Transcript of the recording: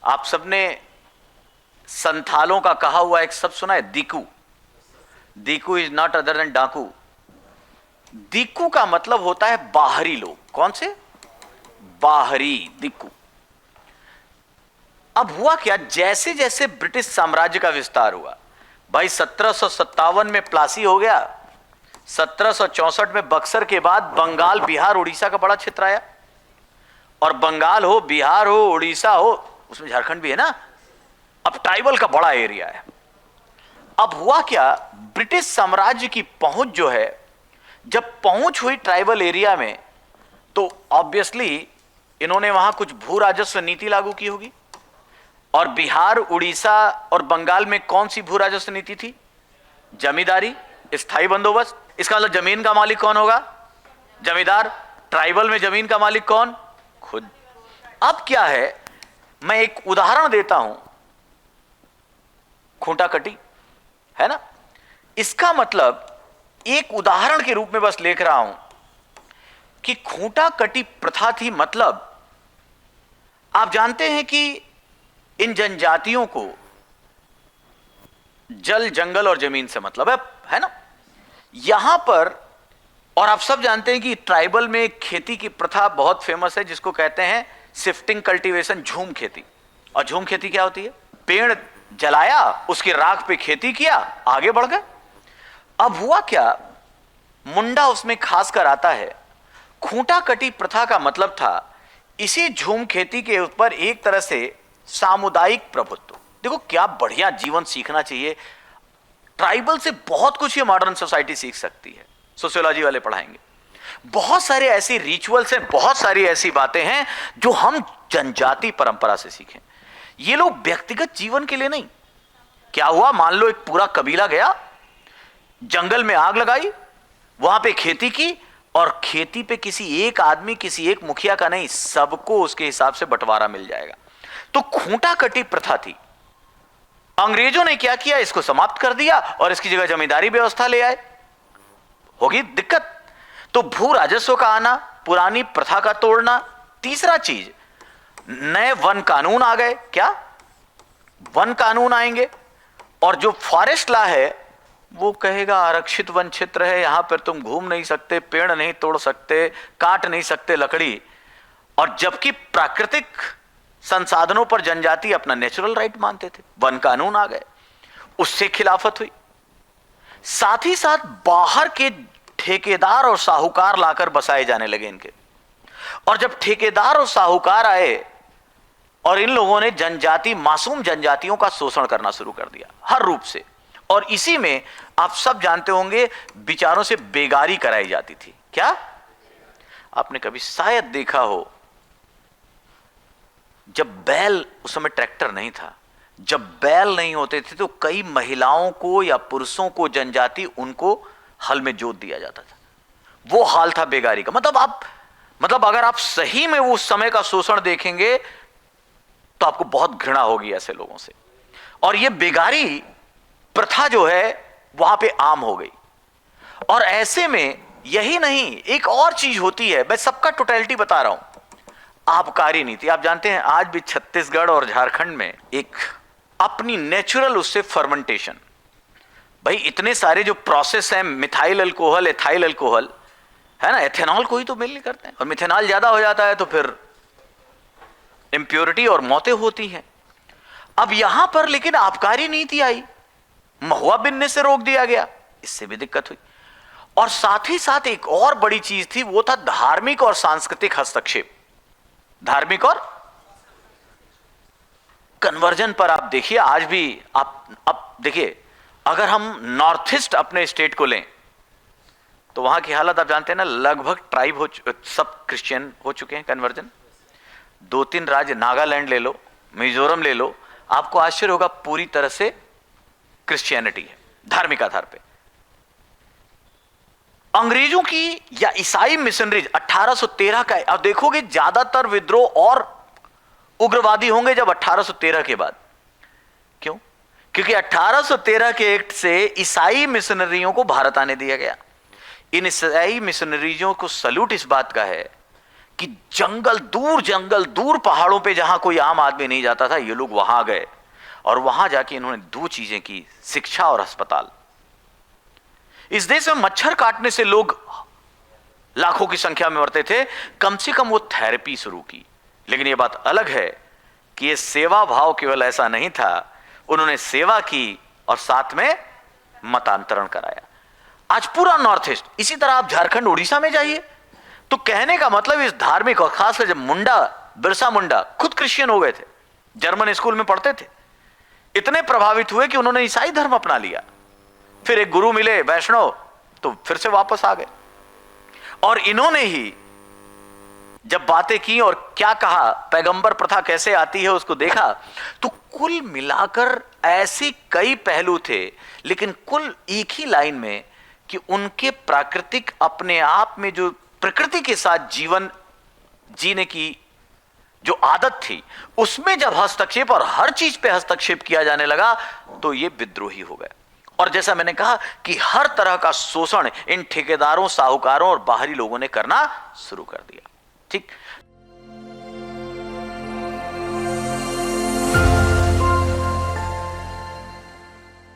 आप सबने संथालों का कहा हुआ एक शब्द सुना है, दीकू। दीकू इज नॉट अदर देन डाकू। दीकू का मतलब होता है बाहरी लोग। कौन से? बाहरी, दीकू। अब हुआ क्या, जैसे जैसे ब्रिटिश साम्राज्य का विस्तार हुआ, भाई 1757 में प्लासी हो गया, 1764 में बक्सर के बाद बंगाल, बिहार, उड़ीसा का बड़ा क्षेत्र आया। और बंगाल हो, बिहार हो, उड़ीसा हो, उसमें झारखंड भी है ना, अब ट्राइबल का बड़ा एरिया है। अब हुआ क्या, ब्रिटिश साम्राज्य की पहुंच जो है, जब पहुंच हुई ट्राइबल एरिया में, तो ऑब्वियसली इन्होंने वहां कुछ भू राजस्व नीति लागू की होगी। और बिहार, उड़ीसा और बंगाल में कौन सी भू राजस्व नीति थी? जमींदारी, स्थायी बंदोबस्त। इसका मतलब जमीन का मालिक कौन होगा? जमींदार। ट्राइबल में जमीन का मालिक कौन? खुद। अब क्या है, मैं एक उदाहरण देता हूं, खूंटा कटी है ना, इसका मतलब एक उदाहरण के रूप में बस लिख रहा हूं कि खूंटा कटी प्रथा थी। मतलब आप जानते हैं कि इन जनजातियों को जल, जंगल और जमीन से मतलब है ना। यहां पर, और आप सब जानते हैं कि ट्राइबल में खेती की प्रथा बहुत फेमस है, जिसको कहते हैं शिफ्टिंग कल्टीवेशन, झूम खेती। और झूम खेती क्या होती है? पेड़ जलाया, उसकी राख पे खेती किया, आगे बढ़ गए। अब हुआ क्या, मुंडा उसमें खासकर आता है। खूंटा कटी प्रथा का मतलब था इसी झूम खेती के ऊपर एक तरह से सामुदायिक प्रभुत्व। देखो क्या बढ़िया जीवन सीखना चाहिए। ट्राइबल से बहुत कुछ ये मॉडर्न सोसाइटी सीख सकती है, सोशियोलॉजी वाले पढ़ाएंगे। बहुत सारे ऐसी रिचुअल्स हैं, बहुत सारी ऐसी बातें हैं जो हम जनजाति परंपरा से सीखें। ये लोग व्यक्तिगत जीवन के लिए नहीं। क्या हुआ, मान लो एक पूरा कबीला गया, जंगल में आग लगाई, वहां पे खेती की, और खेती पे किसी एक आदमी, किसी एक मुखिया का नहीं, सबको उसके हिसाब से बंटवारा मिल जाएगा। तो खूंटा कटी प्रथा थी। अंग्रेजों ने क्या किया, इसको समाप्त कर दिया और इसकी जगह जमींदारी व्यवस्था ले आए। होगी दिक्कत। तो भू राजस्व का आना, पुरानी प्रथा का तोड़ना। तीसरा चीज, नए वन कानून आ गए। क्या वन कानून आएंगे, और जो फॉरेस्ट लॉ है वो कहेगा आरक्षित वन क्षेत्र है, यहां पर तुम घूम नहीं सकते, पेड़ नहीं तोड़ सकते, काट नहीं सकते लकड़ी। और जबकि प्राकृतिक संसाधनों पर जनजाति अपना नेचुरल राइट मानते थे, वन कानून आ गए, उससे खिलाफत हुई। साथ ही साथ बाहर के ठेकेदार और साहूकार लाकर बसाए जाने लगे इनके। और जब ठेकेदार और साहूकार आए और इन लोगों ने जनजाति, मासूम जनजातियों का शोषण करना शुरू कर दिया हर रूप से। और इसी में आप सब जानते होंगे विचारों से बेगारी कराई जाती थी। क्या आपने कभी शायद देखा हो, जब बैल, उस समय ट्रैक्टर नहीं था, जब बैल नहीं होते थे तो कई महिलाओं को या पुरुषों को, जनजाति, उनको हल में जोत दिया जाता था। वो हाल था बेगारी का। मतलब अगर आप सही में वो उस समय का शोषण देखेंगे तो आपको बहुत घृणा होगी ऐसे लोगों से। और ये बेगारी प्रथा जो है वहां पे आम हो गई। और ऐसे में यही नहीं, एक और चीज होती है, मैं सबका टोटलिटी बता रहा हूं, आबकारी नीति। आप जानते हैं आज भी छत्तीसगढ़ और झारखंड में एक अपनी नेचुरल उससे फर्मेंटेशन, भाई इतने सारे जो प्रोसेस हैं, मिथाइल अल्कोहल, एथाइल अल्कोहल है ना, एथेनॉल को ही तो मिल नहीं करते हैं, और मिथेनॉल ज्यादा हो जाता है तो फिर इंप्योरिटी और मौतें होती हैं। अब यहां पर लेकिन आबकारी नीति आई, महुआ बिनने से रोक दिया गया, इससे भी दिक्कत हुई। और साथ ही साथ एक और बड़ी चीज थी, वो था धार्मिक और सांस्कृतिक हस्तक्षेप। धार्मिक और कन्वर्जन पर आप देखिए, आज भी आप देखिए, अगर हम नॉर्थ ईस्ट अपने स्टेट को लें तो वहां की हालत आप जानते हैं ना, लगभग ट्राइब सब क्रिश्चियन हो चुके हैं, कन्वर्जन। 2-3 राज्य, नागालैंड ले लो, मिजोरम ले लो, आपको आश्चर्य होगा, पूरी तरह से क्रिश्चियनिटी है धार्मिक आधार पे। अंग्रेजों की या ईसाई मिशनरीज 1813 का, अब देखोगे ज्यादातर विद्रोह और उग्रवादी होंगे जब 1813 के बाद। क्यों? क्योंकि 1813 के एक्ट से ईसाई मिशनरियों को भारत आने दिया गया। इन ईसाई मिशनरीजों को सल्यूट इस बात का है कि जंगल दूर पहाड़ों पे जहां कोई आम आदमी नहीं जाता था, ये लोग वहां गए और वहां जाके इन्होंने दो चीजें की, शिक्षा और अस्पताल। इस देश में मच्छर काटने से लोग लाखों की संख्या में मरते थे, कम से कम वो थेरेपी शुरू की। लेकिन ये बात अलग है कि ये सेवा भाव केवल ऐसा नहीं था, उन्होंने सेवा की और साथ में मतांतरण कराया। आज पूरा नॉर्थ ईस्ट, इसी तरह आप झारखंड उड़ीसा में जाइए तो कहने का मतलब इस धार्मिक, और खासकर जब बिरसा मुंडा खुद क्रिश्चियन हो गए थे, जर्मन स्कूल में पढ़ते थे, इतने प्रभावित हुए कि उन्होंने ईसाई धर्म अपना लिया। फिर एक गुरु मिले वैष्णव, तो फिर से वापस आ गए। और इन्होंने ही जब बातें की और क्या कहा, पैगंबर प्रथा कैसे आती है उसको देखा, तो कुल मिलाकर ऐसे कई पहलू थे, लेकिन कुल एक ही लाइन में कि उनके प्राकृतिक अपने आप में जो प्रकृति के साथ जीवन जीने की जो आदत थी, उसमें जब हस्तक्षेप और हर चीज पे हस्तक्षेप किया जाने लगा तो ये विद्रोही हो गए। और जैसा मैंने कहा कि हर तरह का शोषण इन ठेकेदारों, साहूकारों और बाहरी लोगों ने करना शुरू कर दिया। ठीक।